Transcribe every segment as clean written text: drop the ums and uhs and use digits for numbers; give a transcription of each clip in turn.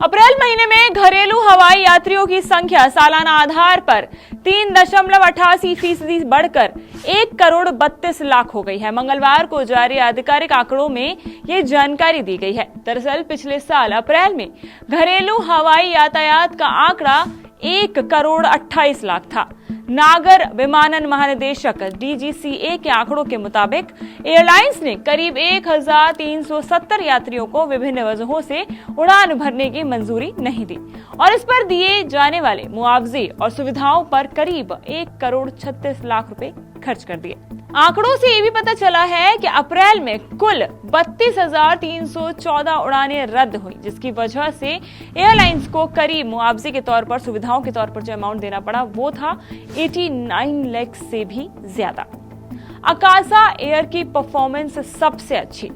अप्रैल महीने में घरेलू हवाई यात्रियों की संख्या सालाना आधार पर 3.88% बढ़कर 1,32,00,000 हो गई है। मंगलवार को जारी आधिकारिक आंकड़ों में ये जानकारी दी गई है। दरअसल पिछले साल अप्रैल में घरेलू हवाई यातायात का आंकड़ा 1,28,00,000 था। नागर विमानन महानिदेशक DGCA के आंकड़ों के मुताबिक एयरलाइंस ने करीब 1,370 यात्रियों को विभिन्न वजहों से उड़ान भरने की मंजूरी नहीं दी और इस पर दिए जाने वाले मुआवजे और सुविधाओं पर करीब 1,36,00,000 रुपए खर्च कर दिए। आंकड़ों से ये भी पता चला है कि अप्रैल में कुल 32,314 उड़ानें रद्द हुई, जिसकी वजह से एयरलाइंस को करीब मुआवजे के तौर पर, सुविधाओं के तौर पर जो अमाउंट देना पड़ा वो था 89 लाख से भी ज्यादा। अकासा एयर की परफॉर्मेंस सबसे अच्छी।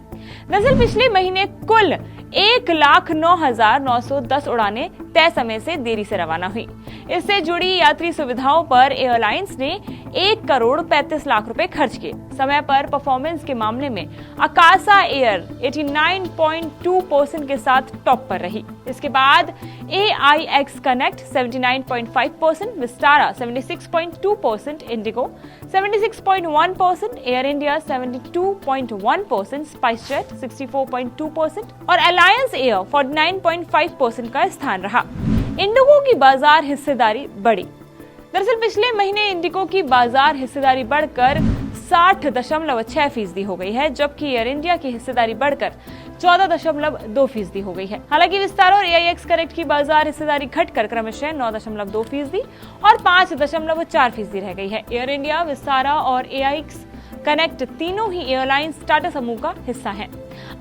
दरअसल पिछले महीने कुल 1,09,910 उड़ानें तय समय से देरी से रवाना हुई। इससे जुड़ी यात्री सुविधाओं पर एयरलाइंस ने 1,35,00,000 रुपए खर्च किए। समय पर परफॉर्मेंस के मामले में अकासा एयर 89.2% के साथ टॉप पर रही। इसके बाद AIX connect 79.5%, Vistara 76.2%, Indigo 76.1%, air India 72.1%, SpiceJet 64.2% और अलायंस एयर 49.5% का स्थान रहा। इंडिगो की बाजार हिस्सेदारी बढ़ी। दरअसल पिछले महीने इंडिगो की बाजार हिस्सेदारी बढ़कर 60.6% हो गई है, जबकि एयर इंडिया की हिस्सेदारी बढ़कर 14.2% हो गई है। हालांकि विस्तारा और AIX कनेक्ट की बाजार हिस्सेदारी घटकर क्रमशः 9.2% और 5.4% रह गई है। एयर इंडिया, विस्तारा और AIX कनेक्ट तीनों ही एयरलाइंस टाटा समूह का हिस्सा हैं।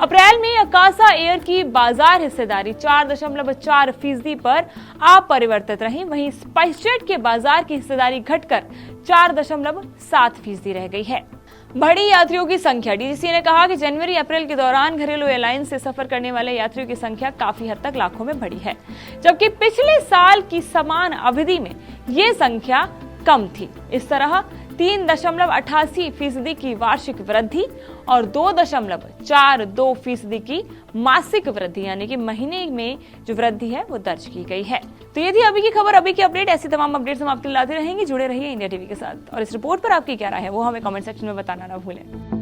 अप्रैल में अकासा एयर की बाजार हिस्सेदारी 4.4% पर अपरिवर्तित रही। वहीं स्पाइसजेट के बाजार की हिस्सेदारी घटकर 4.7% रह गई है। बढ़ी यात्रियों की संख्या। DGCA ने कहा कि जनवरी अप्रैल के दौरान घरेलू एयरलाइंस से सफर करने वाले यात्रियों की संख्या काफी हद तक लाखों में बढ़ी है, जबकि पिछले साल की समान अवधि में ये संख्या कम थी। इस तरह 3.88% की वार्षिक वृद्धि और 2.42% की मासिक वृद्धि यानी कि महीने में जो वृद्धि है वो दर्ज की गई है। तो ये थी अभी की खबर, अभी की अपडेट। ऐसी तमाम अपडेट्स हम आपके लिए लाते रहेंगे। जुड़े रहिए इंडिया टीवी के साथ और इस रिपोर्ट पर आपकी क्या राय है वो हमें कमेंट सेक्शन में बताना ना भूलें।